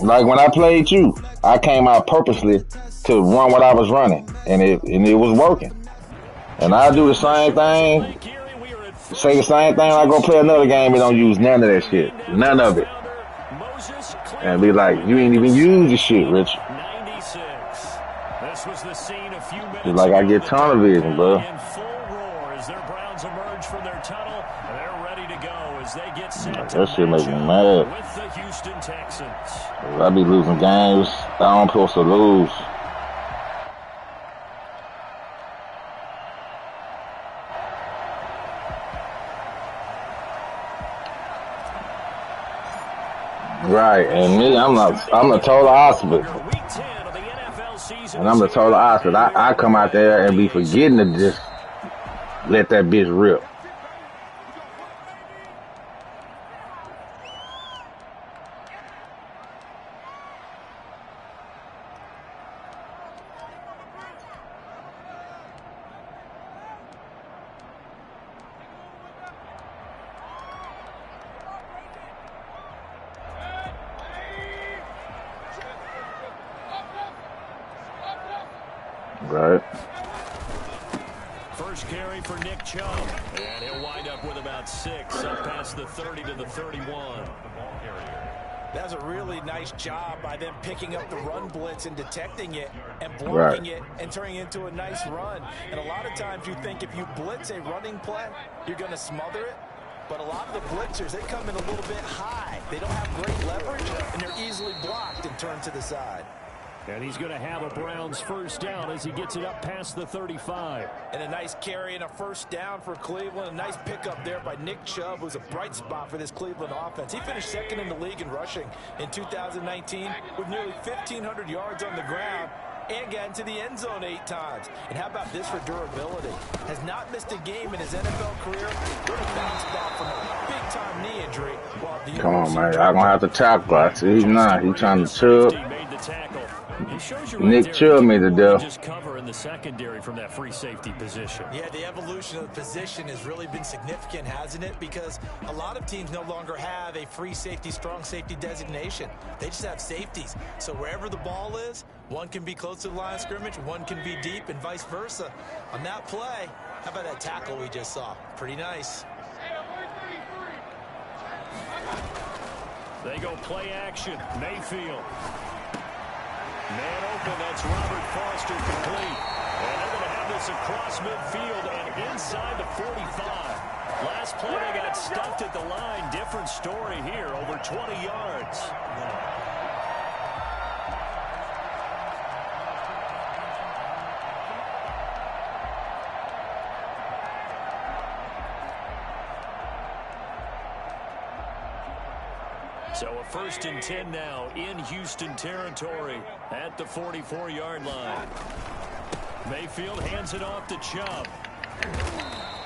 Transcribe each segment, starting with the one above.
Like when I played you, I came out purposely to run what I was running, and it was working. And I do the same thing, say the same thing. I go play another game and don't use none of that shit, none of it, and be like, you ain't even use the shit, Rich. It's like I get tunnel vision, bro. That shit make me mad. I be losing games I don't supposed to lose. Right, and me, I'm the total opposite. And I'm the total opposite. I come out there and be forgetting to just let that bitch rip. Right. First carry for Nick Chubb, and he'll wind up with about 6 up past the 30 to the 31. That's a really nice job by them picking up the run blitz and detecting it and blocking it and turning it into a nice run. And a lot of times you think if you blitz a running play, you're going to smother it. But a lot of the blitzers, they come in a little bit high. They don't have great leverage, and they're easily blocked and turned to the side. And he's going to have a Browns first down as he gets it up past the 35. And a nice carry and a first down for Cleveland. A nice pickup there by Nick Chubb, who's a bright spot for this Cleveland offense. He finished second in the league in rushing in 2019 with nearly 1,500 yards on the ground and got into the end zone 8 times. And how about this for durability? Has not missed a game in his NFL career. Going to bounce back from a big-time knee injury. Come on, man. I'm going to have to tackle. I see he's not. He's trying to chub. Nick Chubb made the deal. Just cover in the secondary from that free safety position. Yeah, the evolution of the position has really been significant, hasn't it? Because a lot of teams no longer have a free safety, strong safety designation. They just have safeties. So wherever the ball is, one can be close to the line of scrimmage, one can be deep, and vice versa. On that play, how about that tackle we just saw? Pretty nice. They go play action. Mayfield. Man open, that's Robert Foster complete. And they're going to have this across midfield and inside the 45. Last play they got stuffed at the line. Different story here, over 20 yards. So a 1st and 10 now in Houston territory at the 44-yard line. Mayfield hands it off to Chubb.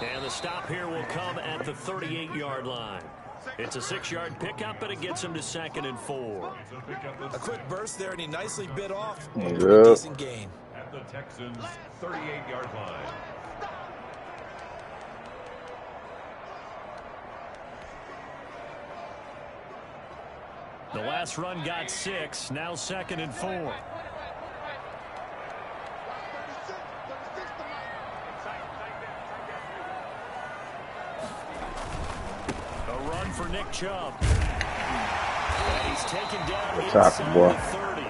And the stop here will come at the 38-yard line. It's a 6-yard pickup, but it gets him to 2nd and 4. A quick burst there, and he nicely bit off. Yeah. Decent gain. At the Texans' 38-yard line. The last run got 6, now 2nd and 4. A run for Nick Chubb. And he's taken down inside the 30.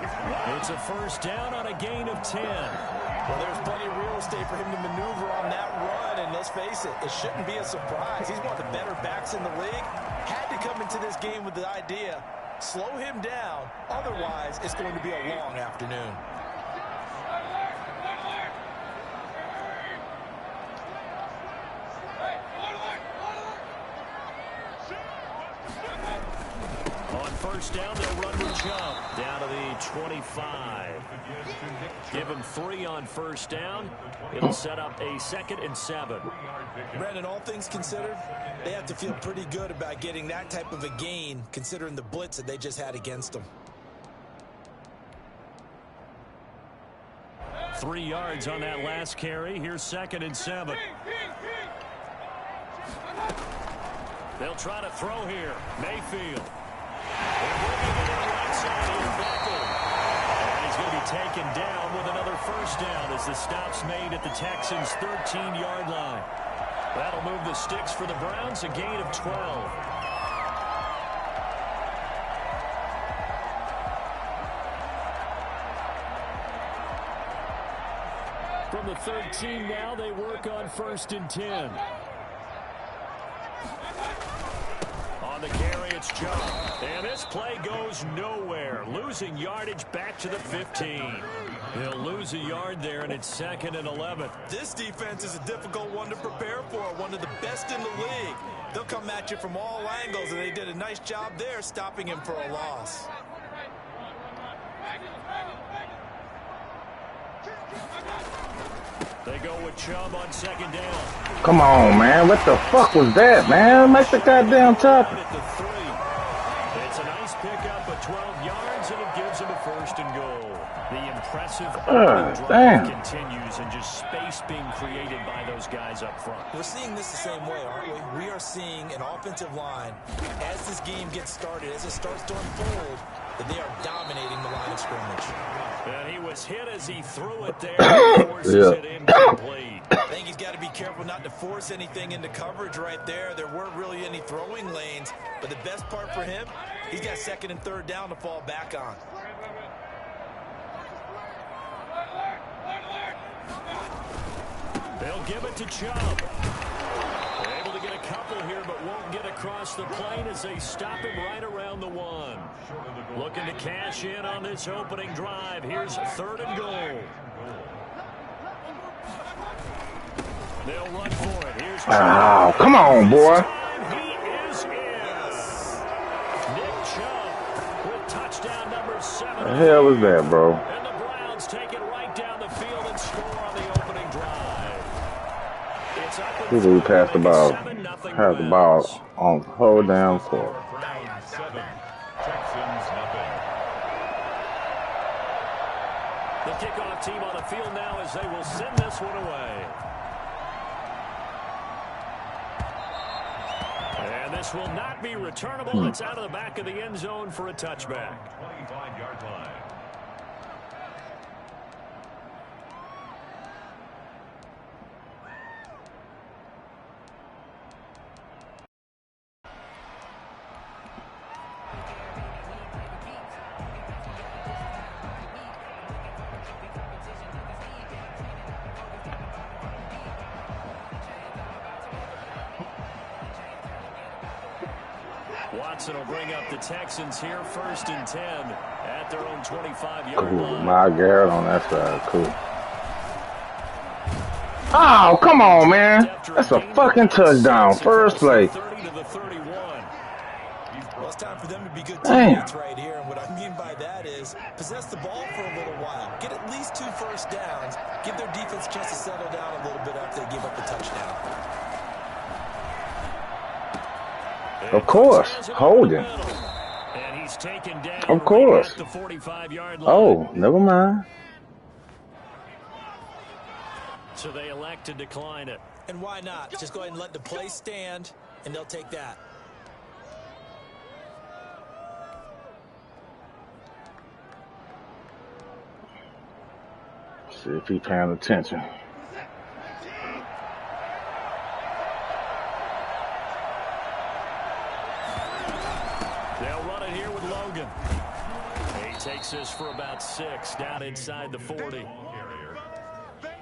It's a first down on a gain of 10. Well, there's plenty of real estate for him to maneuver on that run, and let's face it, it shouldn't be a surprise. He's one of the better backs in the league. Had to come into this game with the idea, slow him down, otherwise it's going to be a long afternoon. On first down, they'll run with Chubb down to the 25. Give him 3 on first down. It'll set up a 2nd and 7. Brandon, all things considered, they have to feel pretty good about getting that type of a gain, considering the blitz that they just had against them. 3 yards on that last carry. Here's 2nd and 7. They'll try to throw here. Mayfield. They're moving to the right side of the down with another first down as the stop's made at the Texans' 13-yard line. That'll move the sticks for the Browns, a gain of 12. From the 13 now, they work on 1st and 10. On the carry, it's Chubb. And this play goes nowhere. Losing yardage back to the 15. He'll lose a yard there, and it's 2nd and 11. This defense is a difficult one to prepare for, one of the best in the league. They'll come at you from all angles, and they did a nice job there stopping him for a loss. They go with Chubb on 2nd down. Come on, man. What the fuck was that, man? Make the goddamn tackle. It's a nice pickup of 12 yards, and it gives him a 1st and goal. The impressive drive continues, and just space being created by those guys up front. We're seeing this the same way, aren't we? We are seeing an offensive line, as this game gets started, as it starts to unfold, that they are dominating the line of scrimmage. And he was hit as he threw it there. Forces it incomplete. I think he's got to be careful not to force anything into coverage right there. There weren't really any throwing lanes, but the best part for him, he's got 2nd and 3rd down to fall back on. They'll give it to Chubb. They're able to get a couple here, but won't get across the plane as they stop him right around the 1. Looking to cash in on this opening drive. Here's 3rd and goal. They'll run for it. Here's Oh, come on, boy. He is in. Nick Chubb with touchdown number 7. What the hell was that, bro? And the Browns take it right down the field and score on the opening drive. It's up and We passed the ball. 7-0 Had the ball on the whole damn court. Browns 7, Texans nothing. The kickoff team on the field now as they will send this one away. And this will not be returnable. It's out of the back of the end zone for a touchback. 25-yard line. Watson will bring up the Texans here, 1st and 10 at their own 25-yard Cool. line. My Garrett on that side. Cool. Oh, come on, man. That's a fucking touchdown. First play. 30 to the 31. Well, it's time for them to be good teammates right here. And what I mean by that is possess the ball for a little while. Get at least 2 first downs. Give their defense a chance to settle down a little bit after they give up the touchdown. Of course. Holding. And he's taken down Of course. right at the 45-yard line. Oh, never mind. So they elect to decline it. And why not? Just go ahead and let the play stand, and they'll take that. See if he's paying attention. They'll run it here with Logan. He takes this for about 6 down inside the 40.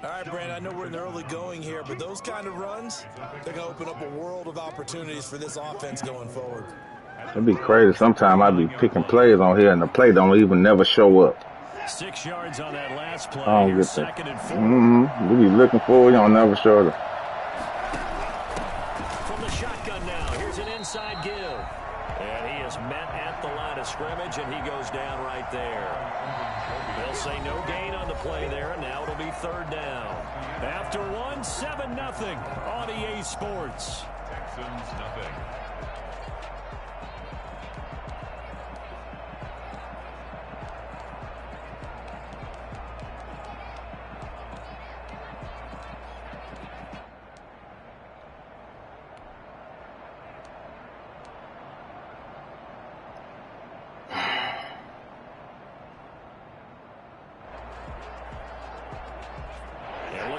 All right, Brand, I know we're in the early going here, but those kind of runs, they're going to open up a world of opportunities for this offense going forward. It'd be crazy. Sometimes I'd be picking plays on here, and the play don't even never show up. 6 yards on that last play. I don't Here's get that. 2nd and 4. We be looking for it, you don't never show it. From the shotgun now, here's an inside give. And he is met at the line of scrimmage, and he goes down right there. They'll say no gain on the play there, and now it'll be 3rd down. After 1, 7-0 on EA Sports. Texans nothing.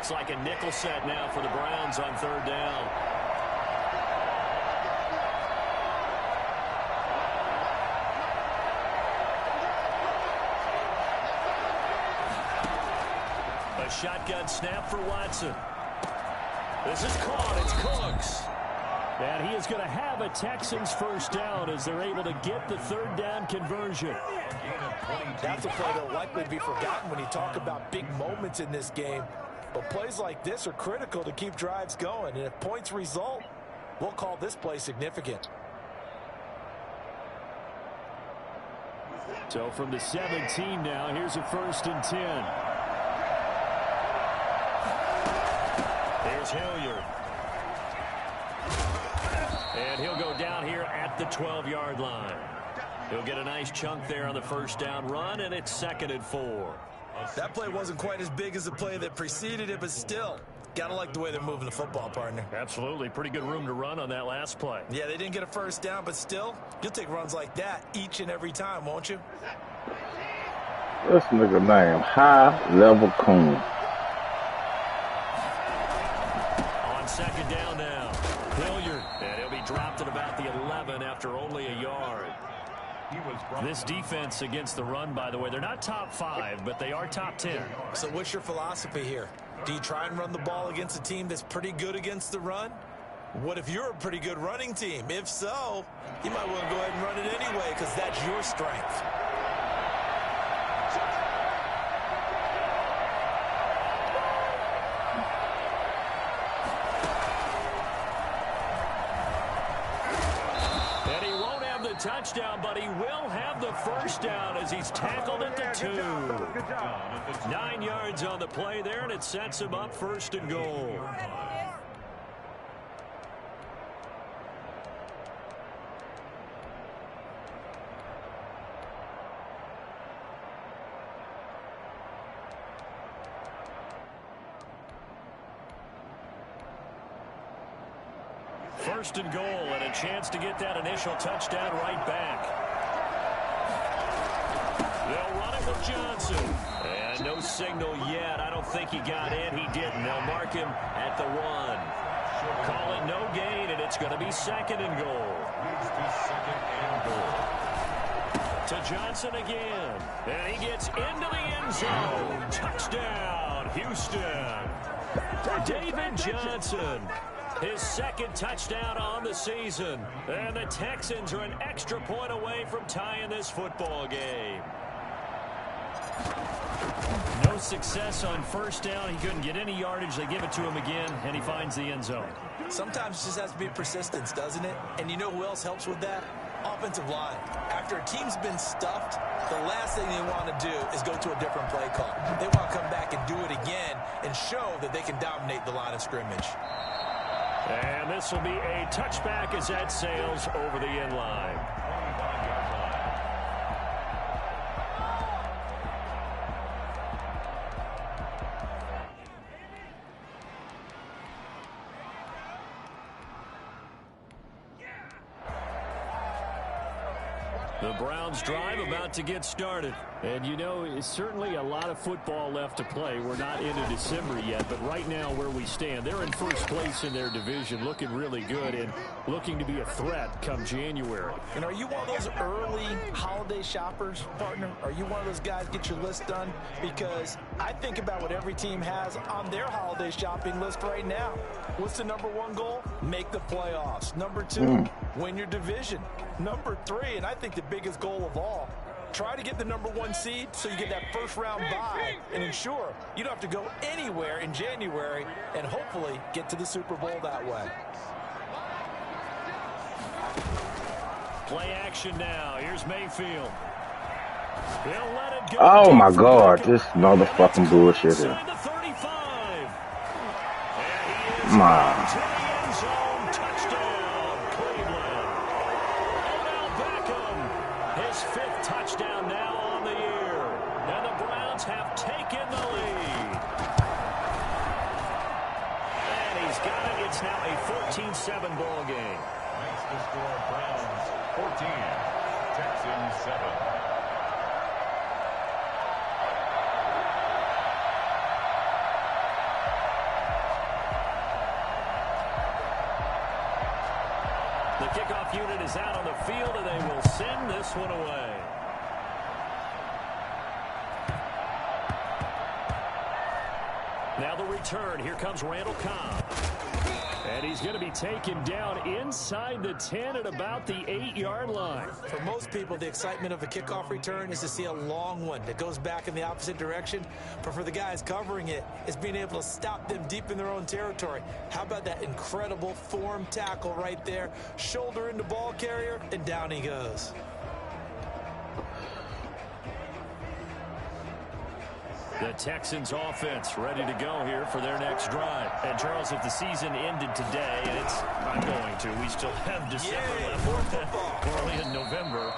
Looks like a nickel set now for the Browns on third down. A shotgun snap for Watson. This is caught. It's Cooks. And he is going to have a Texans first down as they're able to get the third down conversion. That's a play that will likely be forgotten when you talk about big moments in this game. But plays like this are critical to keep drives going. And if points result, we'll call this play significant. So from the 17 now, here's a 1st and 10. Here's Hilliard. And he'll go down here at the 12-yard line. He'll get a nice chunk there on the first down run, and it's 2nd and 4. That play wasn't quite as big as the play that preceded it, but still, gotta like the way they're moving the football, partner. Absolutely. Pretty good room to run on that last play. Yeah, they didn't get a first down, but still, you'll take runs like that each and every time, won't you? This nigga name High Level Coon. On 2nd down now, Hilliard, and he'll be dropped at about the 11 after only a yard. This defense against the run, by the way, they're not top 5, but they are top 10. So what's your philosophy here? Do you try and run the ball against a team that's pretty good against the run? What if you're a pretty good running team? If so, you might want to go ahead and run it anyway because that's your strength. Touchdown, but he will have the first down as he's tackled at the 2. 9 yards on the play there, and it sets him up 1st and goal. First and goal, and a chance to get that initial touchdown right back. They'll run it with Johnson. And no signal yet. I don't think he got in. He didn't. They'll mark him at the 1. Call it no gain, and it's going to be 2nd and goal. To Johnson again. And he gets into the end zone. Touchdown, Houston. David Johnson. His 2nd touchdown on the season. And the Texans are an extra point away from tying this football game. No success on first down. He couldn't get any yardage. They give it to him again, and he finds the end zone. Sometimes it just has to be persistence, doesn't it? And you know who else helps with that? Offensive line. After a team's been stuffed, the last thing they want to do is go to a different play call. They want to come back and do it again and show that they can dominate the line of scrimmage. And this will be a touchback as that sails over the end line. The Browns drive about to get started. And, you know, it's certainly a lot of football left to play. We're not into December yet, but right now where we stand, they're in first place in their division, looking really good and looking to be a threat come January. And are you one of those early holiday shoppers, partner? Are you one of those guys get your list done? Because I think about what every team has on their holiday shopping list right now. What's the #1 goal? Make the playoffs. #2, win your division. #3, and I think the biggest goal of all, try to get the #1 seed so you get that first round bye and ensure you don't have to go anywhere in January and hopefully get to the Super Bowl that way. Play action now. Here's Mayfield. He'll let it go. Oh my God, this motherfucking bullshit here. Inside the 35. My. His 5th touchdown now on the year. And the Browns have taken the lead. And he's got it. It's now a 14-7 ball game. Makes the score Browns 14, Texans 7. kickoff unit is out on the field, and they will send this one away. Now the return. Here comes Randall Cobb. And he's going to be taken down inside the 10 at about the 8-yard line. For most people, the excitement of a kickoff return is to see a long one that goes back in the opposite direction. But for the guys covering it, it's being able to stop them deep in their own territory. How about that incredible form tackle right there? Shoulder into ball carrier, and down he goes. The Texans offense ready to go here for their next drive. And Charles, if the season ended today, and it's not going to, we still have December left. We're only in November.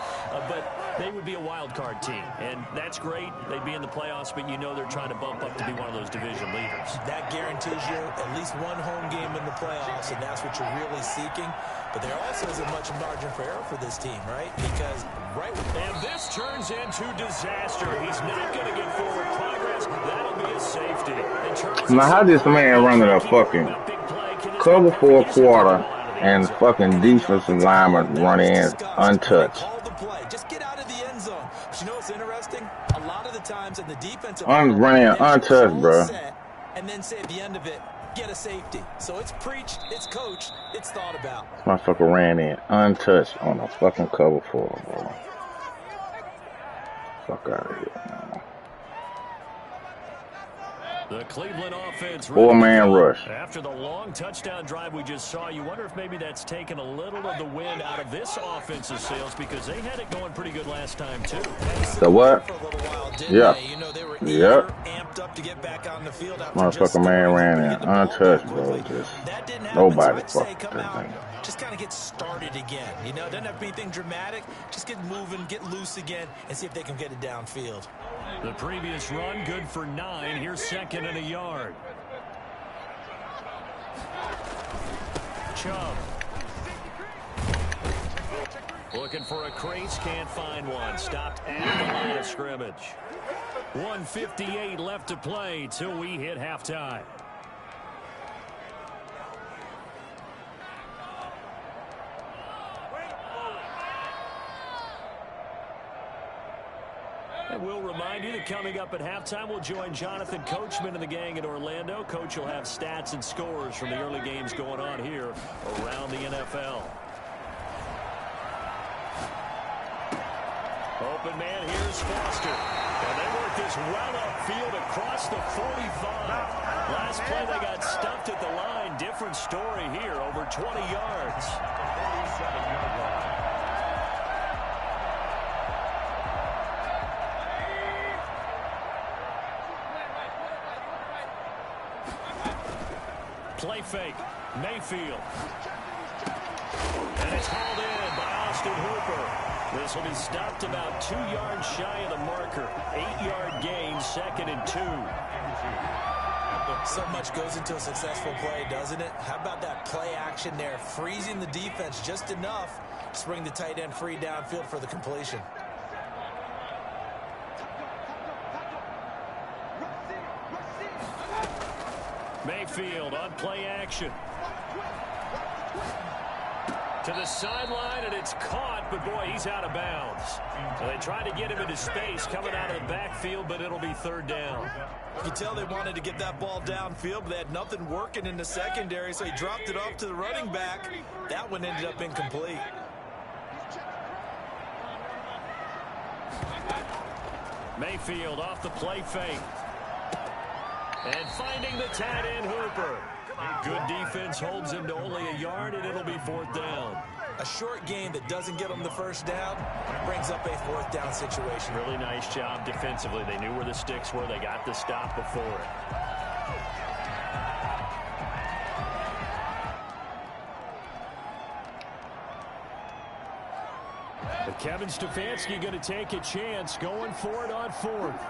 But they would be a wild card team. And that's great. They'd be in the playoffs, but you know they're trying to bump up to be one of those division leaders. That guarantees you at least one home game in the playoffs, and that's what you're really seeking. But there also isn't much margin for error for this team, right? Because and this turns into disaster. He's not going to get forward progress. That'll be a safety. Now, how this man running a fucking cover for a quarter and fucking defensive lineman running in untouched? Just get out of the end zone. But you know what's interesting? A lot of the times in the defensive I'm running untouched, bro. And then say at the end of it, get a safety. So it's preached, it's coached, it's thought about. Motherfucker ran in untouched on a fucking cover for, bro. Fuck out of here, man. The Cleveland offense. 4-man rush. After the long touchdown drive we just saw, you wonder if maybe that's taken a little of the wind out of this offensive sails because they had it going pretty good last time too. The what? Yeah. You know, they were amped up to get back on the field. Motherfucker man ran in untouched, bro. Just nobody fucked that thing. Just kind of get started again. You know, it doesn't have to be anything dramatic. Just get moving, get loose again, and see if they can get it downfield. The previous run, good for 9. Here's 2nd and a yard. Chubb. Looking for a crease, can't find one. Stopped at the line of scrimmage. 1:58 left to play till we hit halftime. And we'll remind you that coming up at halftime, we'll join Jonathan Coachman and the gang in Orlando. Coach will have stats and scores from the early games going on here around the NFL. Open man, here's Foster. And they work this well upfield across the 45. Last play, they got stuffed at the line. Different story here, over 20 yards. 47-yard line. Play fake. Mayfield. And it's hauled in by Austin Hooper. This will be stopped about 2 yards shy of the marker. 8-yard gain, 2nd and 2. So much goes into a successful play, doesn't it? How about that play action there? Freezing the defense just enough to bring the tight end free downfield for the completion. Mayfield on play action. To the sideline, and it's caught, but boy, he's out of bounds. So they tried to get him into space coming out of the backfield, but it'll be 3rd down. You can tell they wanted to get that ball downfield, but they had nothing working in the secondary, so he dropped it off to the running back. That one ended up incomplete. Mayfield off the play fake. And finding the tight end, Hooper. Good defense holds him to only a yard, and it'll be 4th down. A short game that doesn't get them the first down brings up a 4th down situation. Really nice job defensively. They knew where the sticks were. They got the stop before it. But Kevin Stefanski going to take a chance going for it on 4th.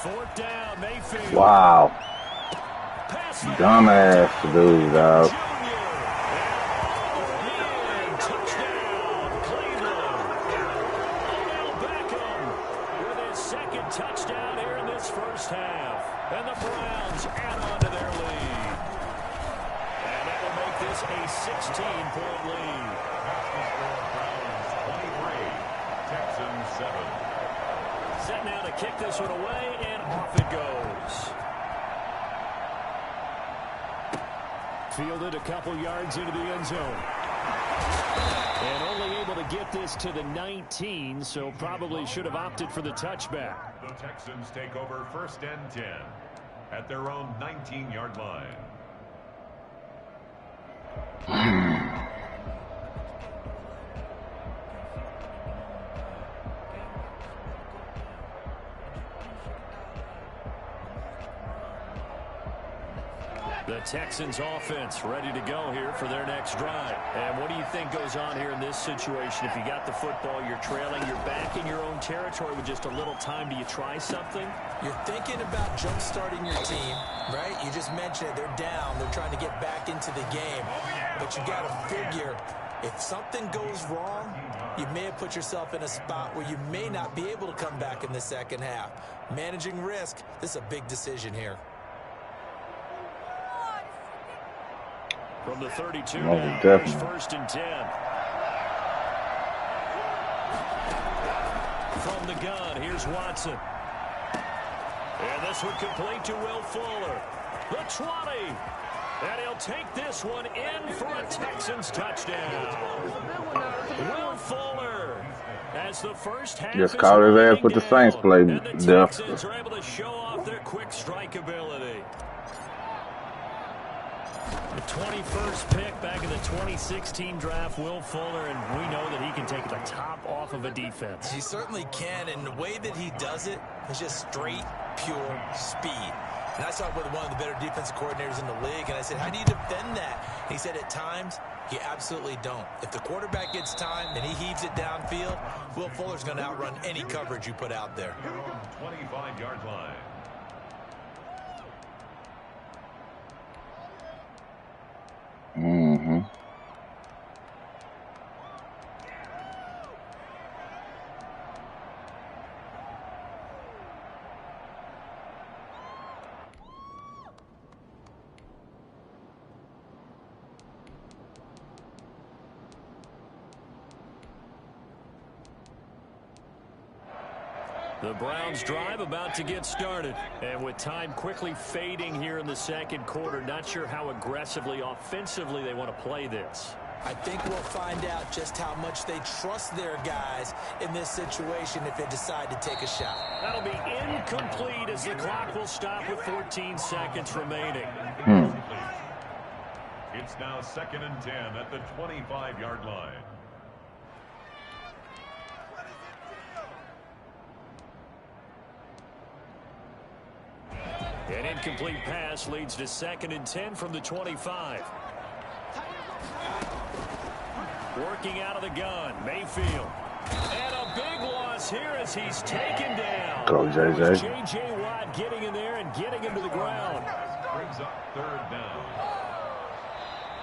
Fourth down, Mayfield. Wow. Dumbass dude, dog. Touchdown, Cleveland. Odell Beckham half. And the Browns add on to their lead. And that will make this a 16-point lead. Browns 23, Texans 7. Set now to kick this one away, and off it goes. Fielded a couple yards into the end zone. And only able to get this to the 19, so probably should have opted for the touchback. The Texans take over 1st and 10 at their own 19-yard line. The Texans offense ready to go here for their next drive. And what do you think goes on here in this situation? If you got the football, you're trailing, you're back in your own territory with just a little time. Do you try something? You're thinking about jump-starting your team, right? You just mentioned it. They're down. They're trying to get back into the game. But you got to figure, if something goes wrong, you may have put yourself in a spot where you may not be able to come back in the second half. Managing risk, this is a big decision here. From the 32 Most now, definitely. here's 1st and 10. From the gun, here's Watson. And this one complete to Will Fuller. The 20. And he'll take this one in for a Texans touchdown. Will Fuller as the first half Just is caught his ass winding with the down, Saints play, and the Duff. Texans are able to show off their quick strike ability. The 21st pick back in the 2016 draft, Will Fuller, and we know that he can take the top off of a defense. He certainly can, and the way that he does it is just straight, pure speed. And I saw it with one of the better defensive coordinators in the league, and I said, how do you defend that? And he said, at times, you absolutely don't. If the quarterback gets time and he heaves it downfield, Will Fuller's going to outrun any coverage you put out there. 25-yard line. Mm-hmm. The Browns drive about to get started. And with time quickly fading here in the second quarter, not sure how aggressively, offensively they want to play this. I think we'll find out just how much they trust their guys in this situation if they decide to take a shot. That'll be incomplete as the clock will stop with 14 seconds remaining. It's now 2nd and 10 at the 25-yard line. An incomplete pass leads to 2nd and 10 from the 25. Working out of the gun, Mayfield. And a big loss here as he's taken down. Go, JJ. J.J. Watt getting in there and getting him to the ground. Brings up 3rd down.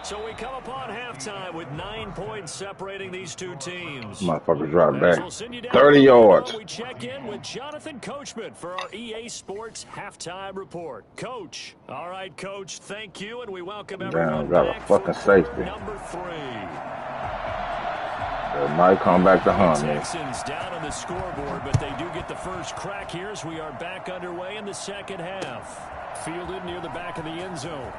So we come upon halftime with 9 points separating these two teams. Motherfucker dropped back. We'll send you down 30 yards. We check in with Jonathan Coachman for our EA Sports halftime report. Coach. All right, Coach, thank you, and we welcome everyone Damn, got a back fucking for safety. number 3. It might come back to hunt me. Texans down on the scoreboard, but they do get the first crack here as we are back underway in the second half. Fielded near the back of the end zone.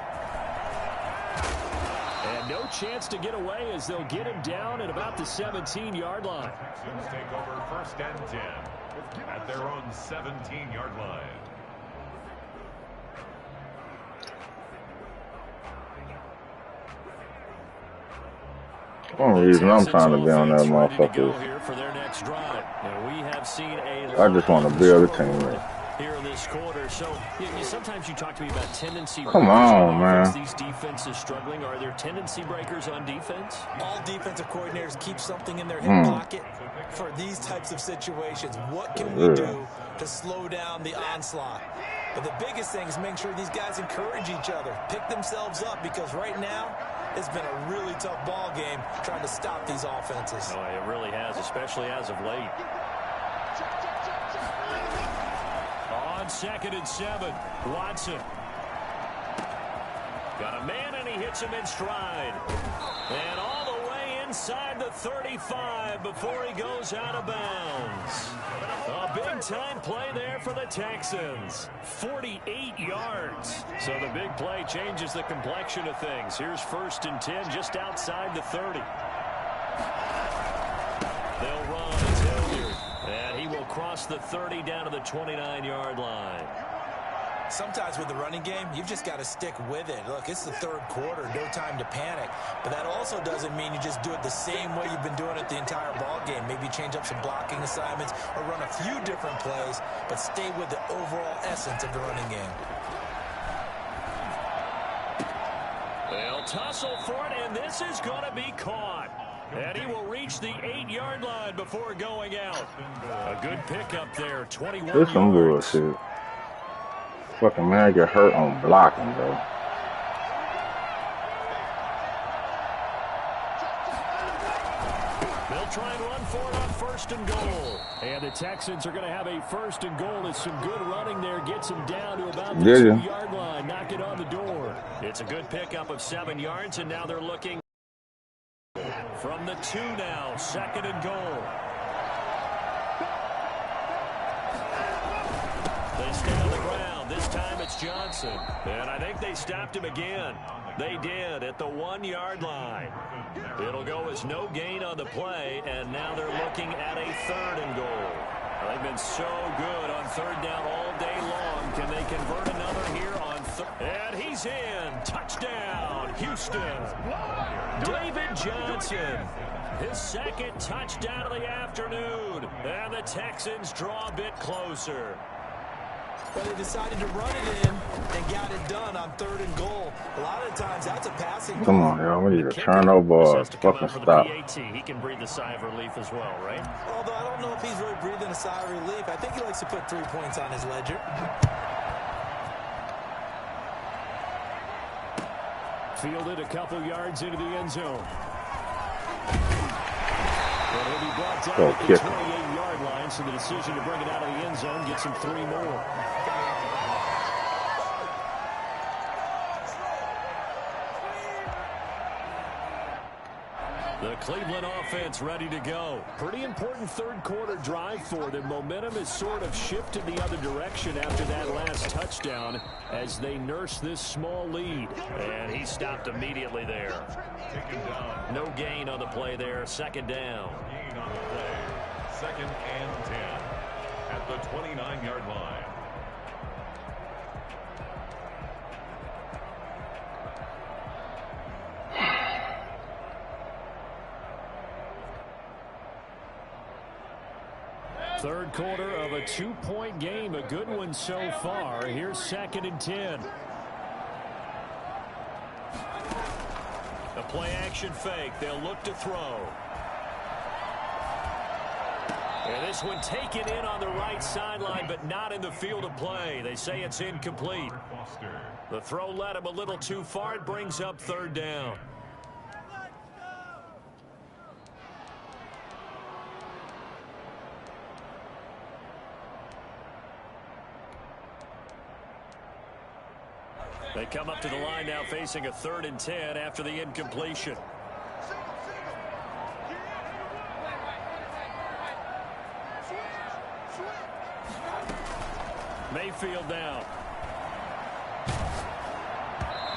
And no chance to get away as they'll get him down at about the 17-yard line. Texans take over 1st and 10 at their own 17-yard line. One reason I'm trying to be on that motherfucker. I just want to build a team. Here in this quarter, so sometimes you talk to me about tendency. Come on, man. These defenses struggling. Are there tendency breakers on defense? All defensive coordinators keep something in their hip pocket for these types of situations. What can we do to slow down the onslaught? But the biggest thing is make sure these guys encourage each other, pick themselves up, because right now it's been a really tough ball game trying to stop these offenses. Oh, it really has, especially as of late. On On 2nd and 7, Watson. Got a man, and he hits him in stride. And all the way inside the 35 before he goes out of bounds. A big-time play there for the Texans. 48 yards. So the big play changes the complexion of things. Here's 1st and 10 just outside the 30. They'll run as Hilliard. And he will cross the 30 down to the 29-yard line. Sometimes with the running game, you've just got to stick with it. Look, it's the 3rd quarter, no time to panic. But that also doesn't mean you just do it the same way you've been doing it the entire ball game. Maybe change up some blocking assignments or run a few different plays, but stay with the overall essence of the running game. They'll tussle for it, and this is going to be caught. And he will reach the 8-yard line before going out. A good pickup there, 21 yards. This some bullshit. Fucking man get hurt on blocking, bro. They'll try and run for it on 1st and goal. And the Texans are going to have a 1st and goal. It's some good running there. Gets him down to about the 2-yard line. Knock it on the door. It's a good pickup of 7 yards, and now they're looking from the 2 now. 2nd and goal. They stay on the ground. This time it's Johnson. And I think they stopped him again. They did at the 1-yard line. It'll go as no gain on the play, and now they're looking at a 3rd and goal. They've been so good on 3rd down all day long. Can they convert another here on 3rd? And he's in. Touchdown, Houston. David Johnson. His 2nd touchdown of the afternoon. And the Texans draw a bit closer. Well, they decided to run it in and got it done on 3rd and goal. A lot of the times, that's a passing. Come on, y'all. We need to turn over or fucking stop. He can breathe a sigh of relief as well, right? Although I don't know if he's really breathing a sigh of relief. I think he likes to put 3 points on his ledger. Fielded a couple yards into the end zone. But he'll be brought down at the 28-yard line, so the decision to bring it out of the end zone gets him 3 more. The Cleveland offense ready to go. Pretty important 3rd quarter drive for them. Momentum has sort of shifted the other direction after that last touchdown as they nurse this small lead. And he stopped immediately there. No gain on the play there. 2nd down. Gain on the play. 2nd and 10 at the 29-yard line. Third quarter of a 2-point game. A good one so far. Here's 2nd and 10. A play-action fake. They'll look to throw. And this one taken in on the right sideline, but not in the field of play. They say it's incomplete. The throw led him a little too far. It brings up 3rd down. They come up to the line now facing a 3rd and 10 after the incompletion. Mayfield now.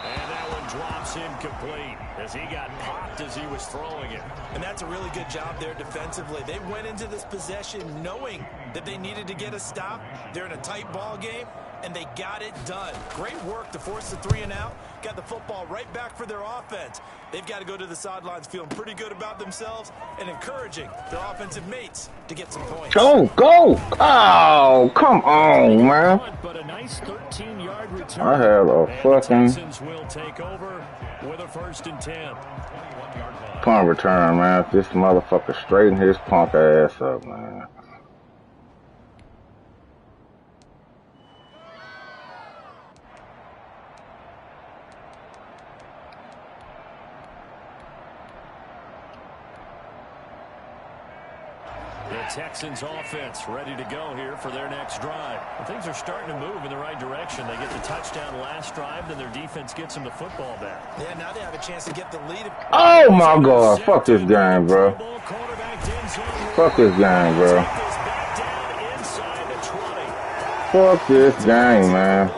And that one drops incomplete as he got popped as he was throwing it. And that's a really good job there defensively. They went into this possession knowing that they needed to get a stop. They're in a tight ball game, and they got it done. Great work to force the 3 and out. Got the football right back for their offense. They've got to go to the sidelines feeling pretty good about themselves and encouraging their offensive mates to get some points. Go! Oh, come on, man. But a nice 13-yard return. I have a fucking Texans will take over with a 1st and 10. punt return, man. This motherfucker straighten his punk ass up, man. The Texans offense ready to go here for their next drive. Well, things are starting to move in the right direction. They get the touchdown last drive, then their defense gets them the football back. Yeah, now they have a chance to get the lead. Oh, my God. Fuck this game, bro. Fuck this game, bro. Fuck this game, man.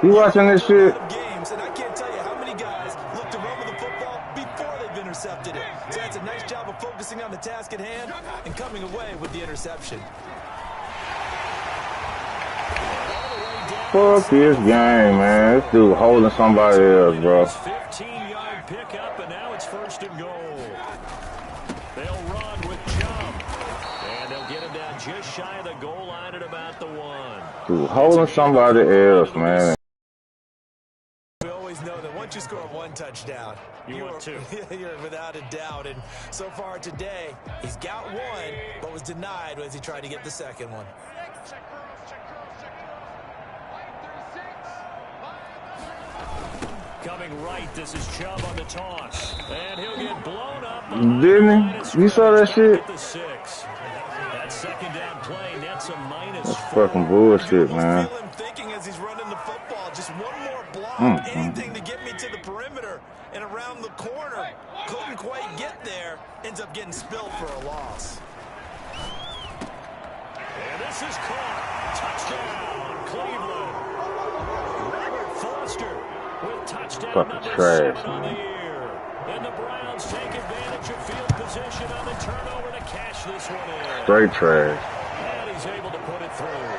You watching this shit? And I can't tell you how many guys look to run with the football before they've intercepted it. So that's a nice job of focusing on the task at hand and coming away with the interception. Fuck this game, man. This dude holding somebody else, bro. 15-yard pickup, and now it's 1st and goal. They'll run with Chubb, and they'll get him down just shy of the goal line at about the 1. Dude holding somebody else, man. We always know that once you score 1 touchdown, you want 2. You're without a doubt. And so far today, he's got 1, but was denied as he tried to get the second one. Coming right, this is Chubb on the toss. And he'll get blown up. Didn't he? You saw that shit? The 6. That second down play nets a -4. That's fucking bullshit, man. Feel him thinking as he's running the football. Just one more block, anything to get me to the perimeter and around the corner. Couldn't quite get there. Ends up getting spilled for a loss. And this is caught. Touchdown, Cleveland. Robert Foster with touchdown Fucking number trash, 7 on the year. And the Browns take advantage of field position on the turnover to cash this one in. Straight trash. And he's able to put it through.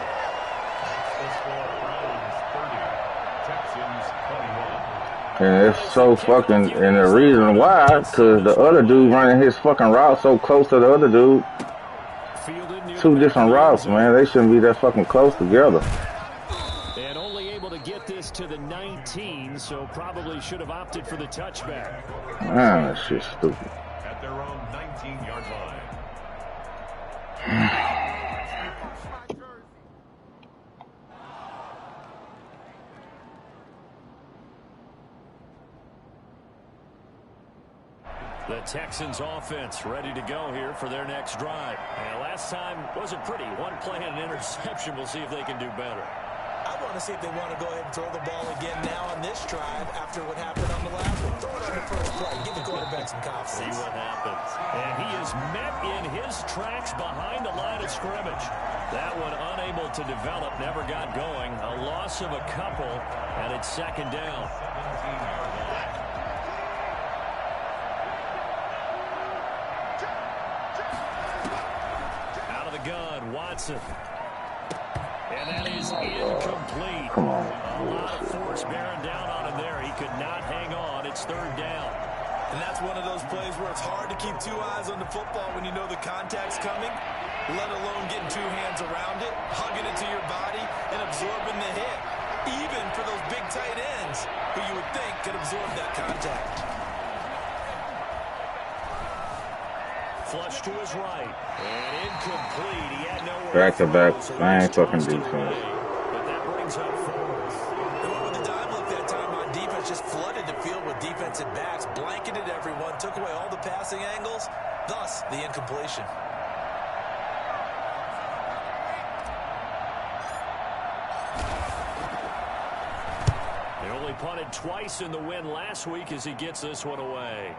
And it's so fucking, and the reason why, because the other dude running his fucking route so close to the other dude. 2 different routes, man. They shouldn't be that fucking close together. And only able to get this to the 19, so probably should have opted for the touchback. Man, that shit's stupid. At their own 19-yard line. The Texans offense ready to go here for their next drive. And last time wasn't pretty. 1 play and an interception. We'll see if they can do better. I want to see if they want to go ahead and throw the ball again now on this drive after what happened on the last one. Throw it on the first play. Give the quarterback some confidence. See what happens. And he is met in his tracks behind the line of scrimmage. That one unable to develop, never got going. A loss of a couple, and it's 2nd down. Out of the gun, Watson. And that is incomplete. Come on. A lot of force bearing down on him there. He could not hang on. It's 3rd down. And that's one of those plays where it's hard to keep 2 eyes on the football when you know the contact's coming, let alone getting 2 hands around it, hugging it to your body, and absorbing the hit. Even for those big tight ends who you would think could absorb that contact. Flush to his right. And incomplete. He had nowhere Back-to-back, to throw, so I ain't he's fucking tossed it defense. away. But that brings up 4th. They went with the dime look that time on defense, just flooded the field with defensive backs, blanketed everyone, took away all the passing angles, thus the incompletion. They only punted twice in the win last week as he gets this one away.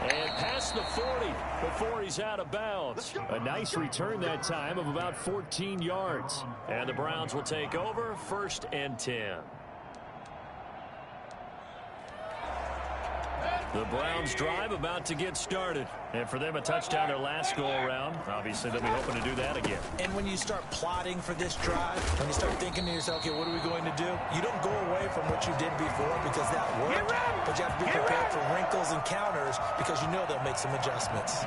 And past the 40 before he's out of bounds. A nice return that time of about 14 yards. And the Browns will take over 1st and 10. The Browns drive about to get started. And for them, a touchdown their last go-around. Obviously, they'll be hoping to do that again. And when you start plotting for this drive, when you start thinking to yourself, okay, what are we going to do? You don't go away from what you did before because that worked. But you have to be prepared for wrinkles and counters because you know they'll make some adjustments.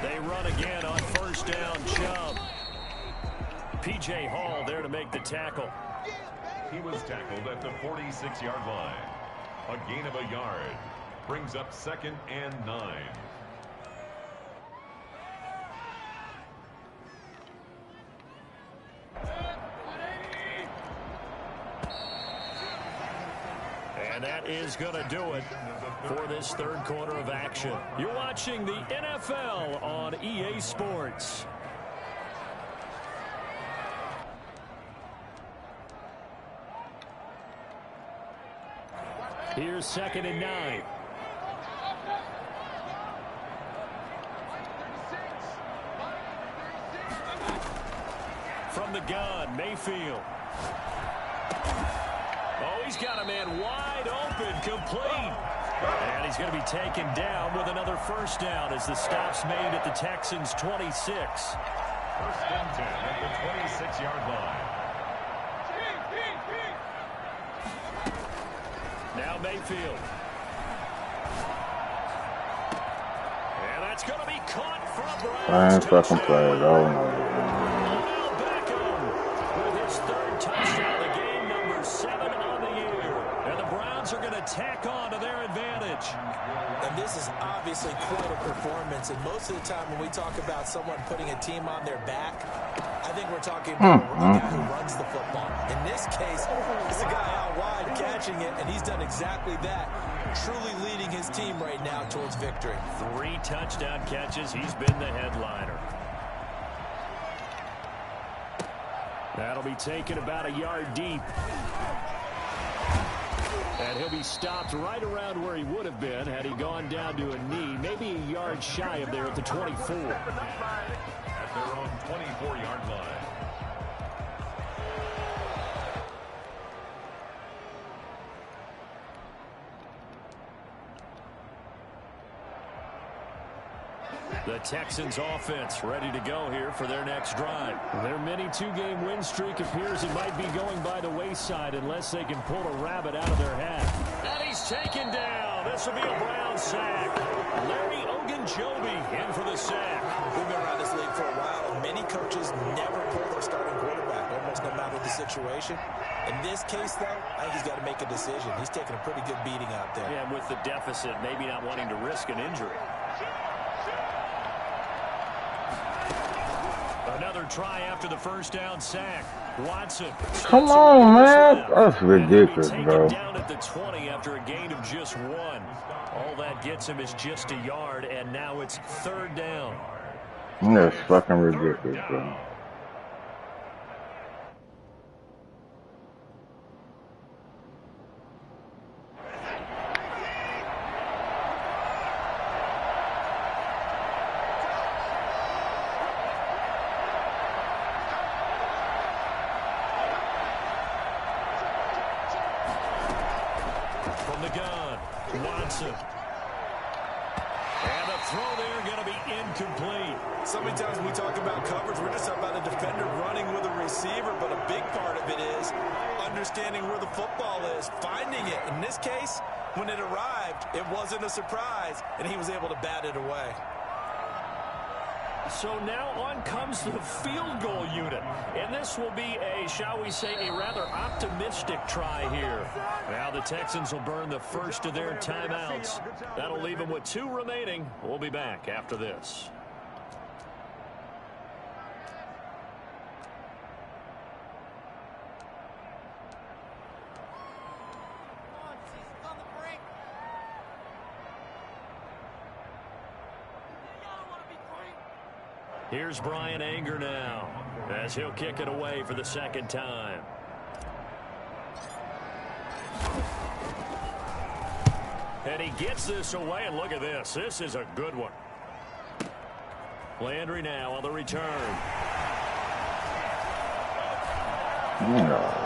They run again on 1st down, Chubb. P.J. Hall there to make the tackle. He was tackled at the 46-yard line. A gain of a yard. Brings up 2nd and 9. And that is going to do it for this third quarter of action. You're watching the NFL on EA Sports. Here's 2nd and 9. From the gun, Mayfield. Oh, he's got a man wide open, complete. And he's going to be taken down with another first down as the stop's made at the Texans' 26. 1st and 10 at the 26-yard line. Now Mayfield. And that's going to be caught from Browns. Fucking play it. Oh, no. Beckham with his 3rd touchdown of the game, number 7 on the year. And the Browns are going to tack on to their advantage. And this is obviously quite a performance. And most of the time when we talk about someone putting a team on their back, I think we're talking about a guy who runs the football. In this case, it's a guy out wide catching it, and he's done exactly that, truly leading his team right now towards victory. 3 touchdown catches. He's been the headliner. That'll be taken about a yard deep. And he'll be stopped right around where he would have been had he gone down to a knee, maybe a yard shy of there at the 24. At their own 24-yard line. The Texans offense ready to go here for their next drive. Their mini 2-game win streak appears it might be going by the wayside unless they can pull a rabbit out of their hat. And he's taken down. This will be a Brown sack. Larry Ogunjobi in for the sack. We've been around this league for a while, and many coaches never pull their starting quarterback, almost no matter the situation. In this case, though, I think he's got to make a decision. He's taking a pretty good beating out there. Yeah, with the deficit, maybe not wanting to risk an injury. Another try after the first down sack. Watson. Come on, man. That's ridiculous, bro. Down at the 20 after a gain of just 1. All that gets him is just a yard, and now it's 3rd down. That's fucking ridiculous, bro. From the gun, Watson. And the throw there going to be incomplete. So many times when we talk about coverage, we're just talking about a defender running with a receiver, but a big part of it is understanding where the football is, finding it. In this case, when it arrived, it wasn't a surprise, and he was able to bat it away. So now on comes the field goal unit. And this will be a, shall we say, a rather optimistic try here. Now the Texans will burn the first of their timeouts. That'll leave them with 2 remaining. We'll be back after this. Here's Brian Anger now as he'll kick it away for the 2nd time. And he gets this away, and look at this. This is a good one. Landry now on the return. Oh, my God.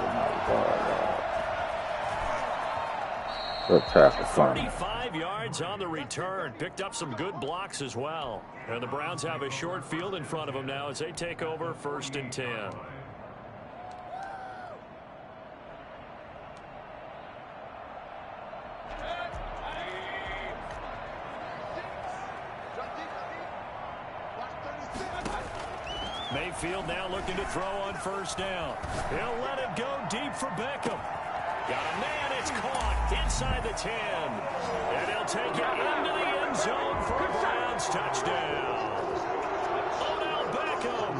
Good tackle, 35 yards on the return. Picked up some good blocks as well. And the Browns have a short field in front of them now as they take over 1st and 10. Mayfield now looking to throw on 1st down. He'll let it go deep for Beckham. Got a man. It's caught inside the 10. And he'll take it into the end zone for a Browns touchdown. Odell Beckham.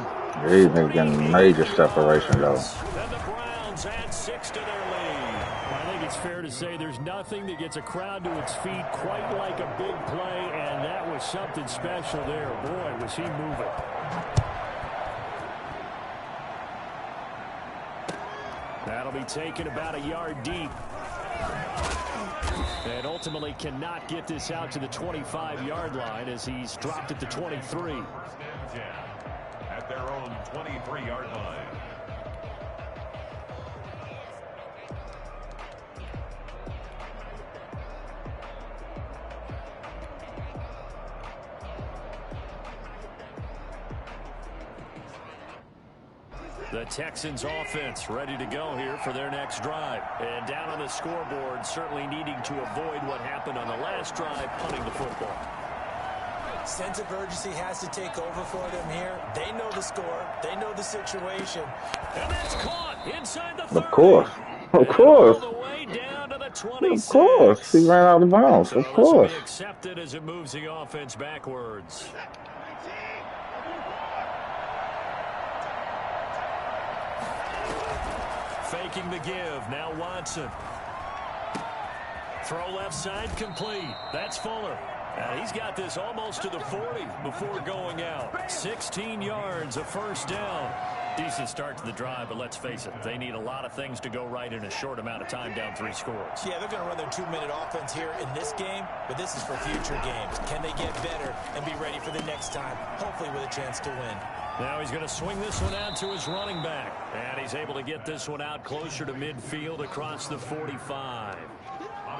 He's making major separation, though. And the Browns add 6 to their lead. I think it's fair to say there's nothing that gets a crowd to its feet quite like a big play, and that was something special there. Boy, was he moving. That'll be taken about a yard deep. And ultimately cannot get this out to the 25-yard line as he's dropped at the 23. First and 10 at their own 23-yard line. The Texans offense ready to go here for their next drive. And down on the scoreboard, certainly needing to avoid what happened on the last drive, punting the football. Sense of urgency has to take over for them here. They know the score. They know the situation. And that's caught inside the 30. Of course. Of course. All the way down to the 26. Of course. He ran out of bounds. So of course. This will be accepted as it moves the offense backwards. Faking the give. Now Watson. Throw left side complete. That's Fuller. He's got this almost to the 40 before going out. 16 yards, a first down. Decent start to the drive, but let's face it, they need a lot of things to go right in a short amount of time down 3 scores. Yeah, they're going to run their 2-minute offense here in this game, but this is for future games. Can they get better and be ready for the next time, hopefully with a chance to win? Now he's going to swing this one out to his running back. And he's able to get this one out closer to midfield across the 45.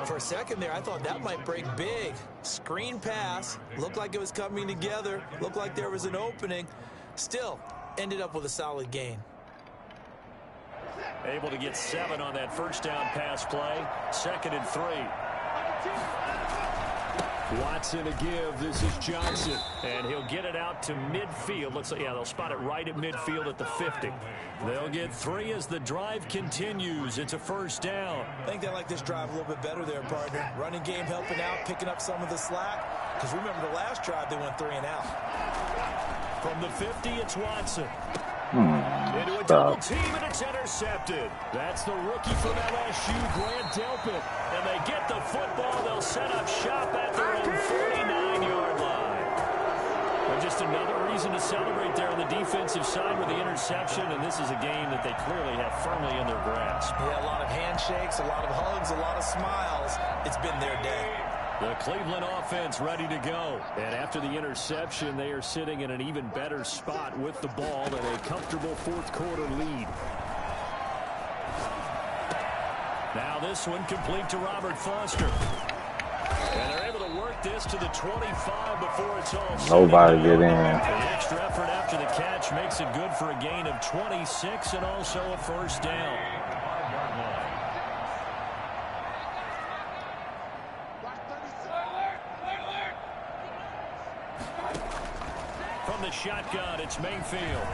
For a second there, I thought that might break big. Screen pass. Looked like it was coming together. Looked like there was an opening. Still, ended up with a solid gain. Able to get 7 on that first down pass play. 2nd and 3. Watson a give. This is Johnson. And he'll get it out to midfield. Looks like, yeah, they'll spot it right at midfield at the 50. They'll get 3 as the drive continues. It's a first down. I think they like this drive a little bit better there, partner. Running game helping out, picking up some of the slack. Because remember the last drive, they went 3 and out. From the 50, it's Watson. Into a double team, and it's intercepted. That's the rookie from LSU, Grant Delpit. And they get the football. They'll set up shop at their own 49-yard line. And just another reason to celebrate there on the defensive side with the interception. And this is a game that they clearly have firmly in their grasp. Yeah, a lot of handshakes, a lot of hugs, a lot of smiles. It's been their day. The Cleveland offense ready to go. And after the interception, they are sitting in an even better spot with the ball and a comfortable 4th quarter lead. Now this one complete to Robert Foster. And they're able to work this to the 25 before it's all set. Nobody get in. The extra effort after the catch makes it good for a gain of 26 and also a first down. From the shotgun, it's Mayfield.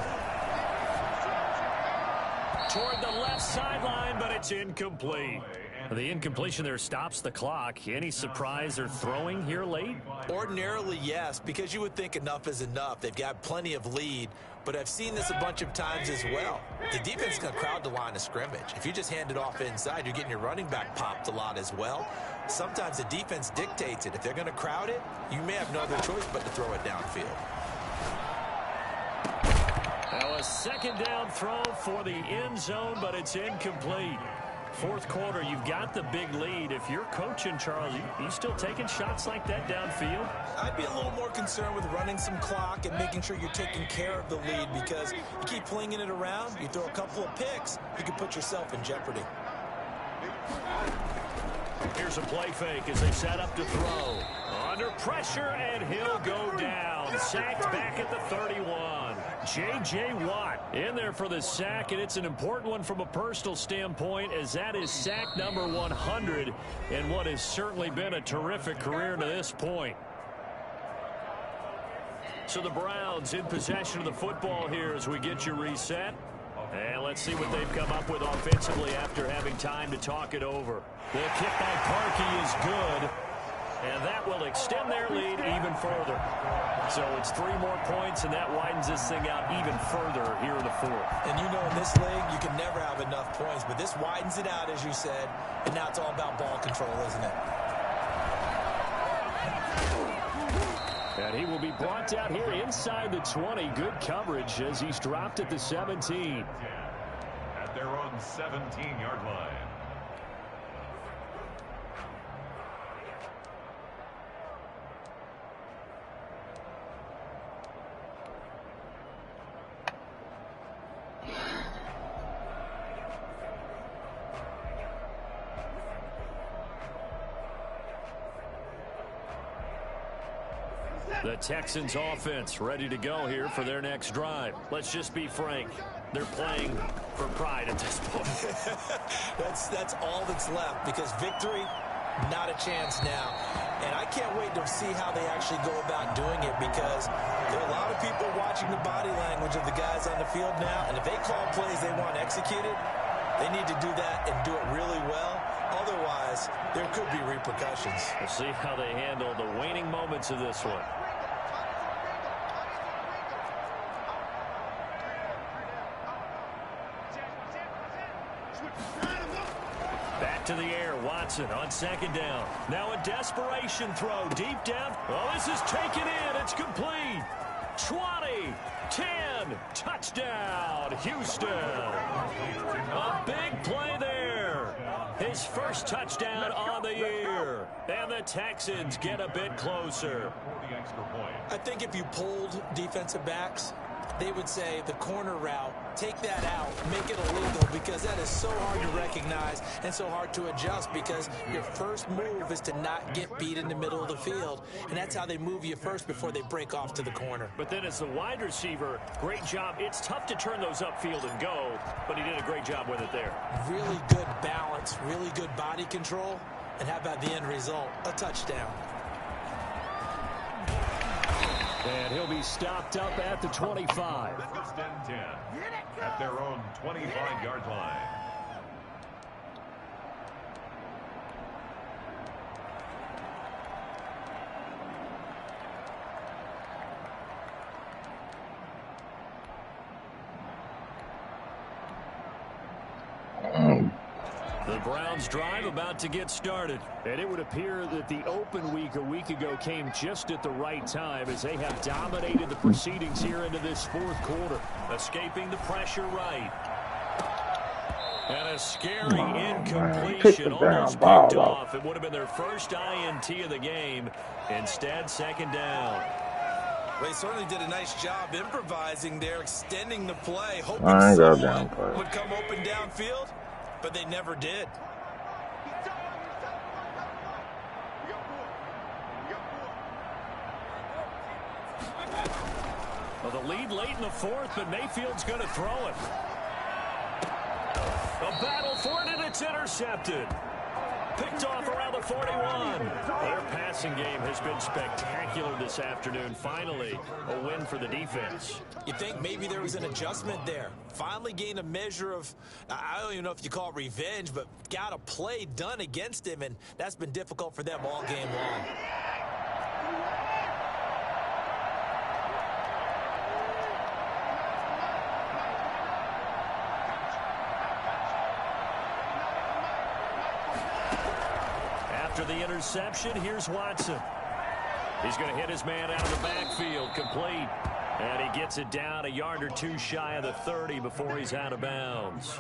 Toward the left sideline, but it's incomplete. The incompletion there stops the clock. Any surprise they're throwing here late? Ordinarily, yes, because you would think enough is enough. They've got plenty of lead, but I've seen this a bunch of times as well. The defense is going to crowd the line of scrimmage. If you just hand it off inside, you're getting your running back popped a lot as well. Sometimes the defense dictates it. If they're going to crowd it, you may have no other choice but to throw it downfield. Now a 2nd down throw for the end zone, but it's incomplete. 4th quarter, you've got the big lead. If you're coaching, Charles, you still taking shots like that downfield? I'd be a little more concerned with running some clock and making sure you're taking care of the lead, because you keep flinging it around, you throw a couple of picks, you can put yourself in jeopardy. Here's a play fake as they set up to throw. Under pressure, and he'll go down. Sacked back at the 31. J.J. Watt in there for the sack, and it's an important one from a personal standpoint, as that is sack number 100 in what has certainly been a terrific career to this point. So the Browns in possession of the football here as we get you reset. And let's see what they've come up with offensively after having time to talk it over. The kick by Parkey is good, and that will extend their lead even further. So it's 3 more points, and that widens this thing out even further here in the 4th. And you know, in this league, you can never have enough points, but this widens it out, as you said, and now it's all about ball control, isn't it? And he will be brought down here inside the 20. Good coverage as he's dropped at the 17. At their own 17-yard line. The Texans offense ready to go here for their next drive. Let's just be frank. They're playing for pride at this point. That's all that's left, because victory, not a chance now. And I can't wait to see how they actually go about doing it, because there are a lot of people watching the body language of the guys on the field now, and if they call plays they want executed, they need to do that and do it really well. Otherwise, there could be repercussions. We'll see how they handle the waning moments of this one. Back to the air, Watson on 2nd down. Now a desperation throw, deep down. Oh, this is taken in. It's complete. 20, 10, touchdown, Houston. A big play there. His first touchdown on the year. And the Texans get a bit closer. I think if you polled defensive backs, they would say the corner route, take that out, make it illegal, because that is so hard to recognize and so hard to adjust, because your first move is to not get beat in the middle of the field, and that's how they move you first before they break off to the corner. But then as the wide receiver, great job. It's tough to turn those upfield and go, but he did a great job with it there. Really good balance, really good body control, and how about the end result? A touchdown. And he'll be stopped up at the 25. First and 10 at their own 25-yard line. The Browns drive about to get started. And it would appear that the open week a week ago came just at the right time, as they have dominated the proceedings here into this 4th quarter. Escaping the pressure right. And a scary incompletion, almost picked off. It would have been their first INT of the game. Instead, 2nd down. Well, he certainly did a nice job improvising there, extending the play, hoping I ain't got someone down play. would come open downfield, but they never did. Well, the lead late in the 4th, but Mayfield's going to throw it. A battle for it, and it's intercepted. Picked off around the 41. Their passing game has been spectacular this afternoon. Finally, a win for the defense. You think maybe there was an adjustment there. Finally gained a measure of, I don't even know if you call it revenge, but got a play done against him, and that's been difficult for them all game long. After the interception, here's Watson. He's going to hit his man out of the backfield, complete. And he gets it down a yard or two shy of the 30 before he's out of bounds.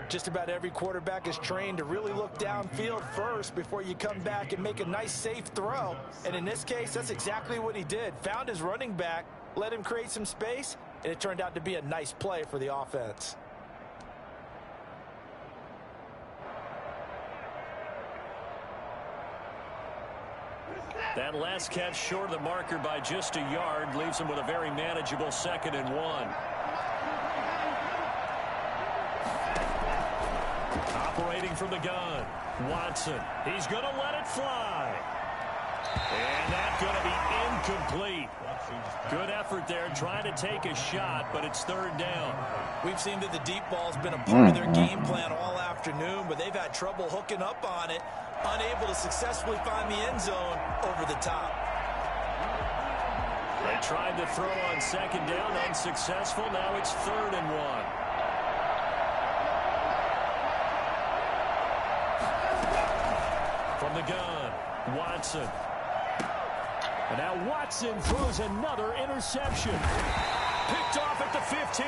Just about every quarterback is trained to really look downfield first before you come back and make a nice, safe throw. And in this case, that's exactly what he did. Found his running back, let him create some space, and it turned out to be a nice play for the offense. That last catch short of the marker by just a yard leaves him with a very manageable 2nd and 1. Operating from the gun, Watson. He's going to let it fly. And that's going to be incomplete. Good effort there, trying to take a shot, but it's third down. We've seen that the deep ball's been a part of their game plan all afternoon, but they've had trouble hooking up on it, unable to successfully find the end zone over the top. They tried to throw on second down, unsuccessful. Now it's 3rd and 1. From the gun, Watson. And now Watson throws another interception. Picked off at the 15.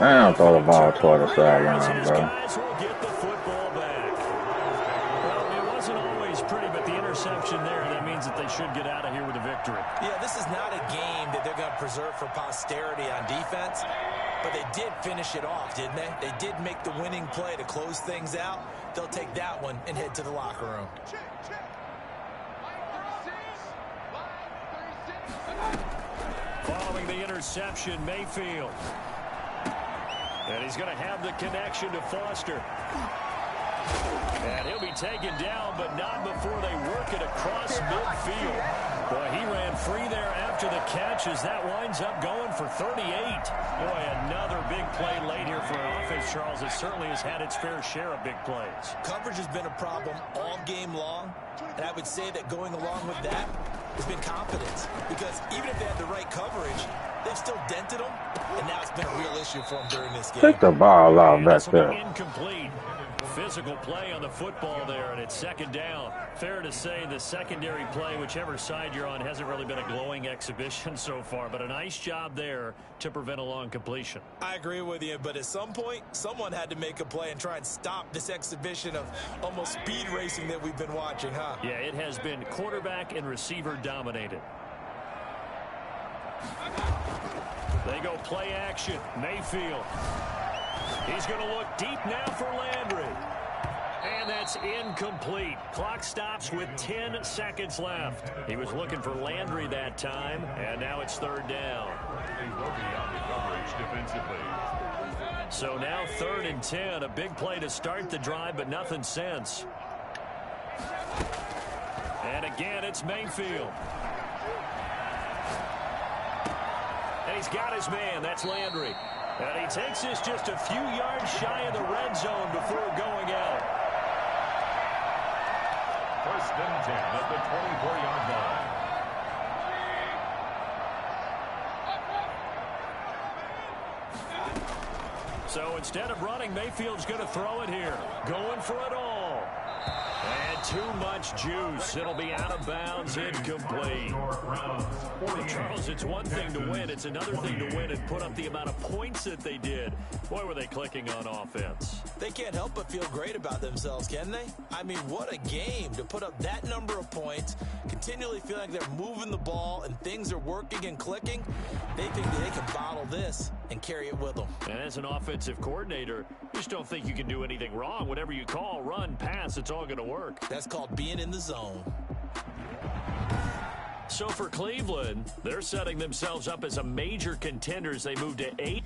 I don't throw the ball toward the sideline, His bro. guys will get the football back. Well, it wasn't always pretty, but the interception there, that means that they should get out of here with a victory. Yeah, this is not a game that they're going to preserve for posterity on defense, but they did finish it off, didn't they? They did make the winning play to close things out. They'll take that one and head to the locker room. Following the interception, Mayfield. And he's going to have the connection to Foster. And he'll be taken down, but not before they work it across midfield. Boy, he ran free there after the catch as that winds up going for 38. Boy, another big play late here for an offense, Charles. It certainly has had its fair share of big plays. Coverage has been a problem all game long, and I would say that going along with that has been confidence, because even if they had the right coverage, they've still dented them, and now it's been a real issue for them during this game. Take the ball out back there. Incomplete. Physical play on the football there, and it's 2nd down. Fair to say the secondary play, whichever side you're on, hasn't really been a glowing exhibition so far, but a nice job there to prevent a long completion. I agree with you, but at some point, someone had to make a play and try and stop this exhibition of almost speed racing that we've been watching, huh? Yeah, it has been quarterback and receiver dominated. They go play action. Mayfield. He's going to look deep now for Landry. And that's incomplete. Clock stops with 10 seconds left. He was looking for Landry that time, and now it's 3rd down. So now 3rd and 10. A big play to start the drive, but nothing since. And again, it's Mayfield. And he's got his man. That's Landry. And he takes this just a few yards shy of the red zone before going out. 1st and 10 at the 24-yard line. So instead of running, Mayfield's going to throw it here. Going for it all. And too much juice. It'll be out of bounds, incomplete. Charles, it's one thing to win. It's another thing to win and put up the amount of points that they did. Boy, were they clicking on offense. They can't help but feel great about themselves, can they? I mean, what a game to put up that number of points, continually feel like they're moving the ball and things are working and clicking. They think that they can bottle this and carry it with them. And as an offensive coordinator, you just don't think you can do anything wrong. Whatever you call, run, pass, it's all going to work. That's called being in the zone. So for Cleveland, they're setting themselves up as a major contender as they move to 8.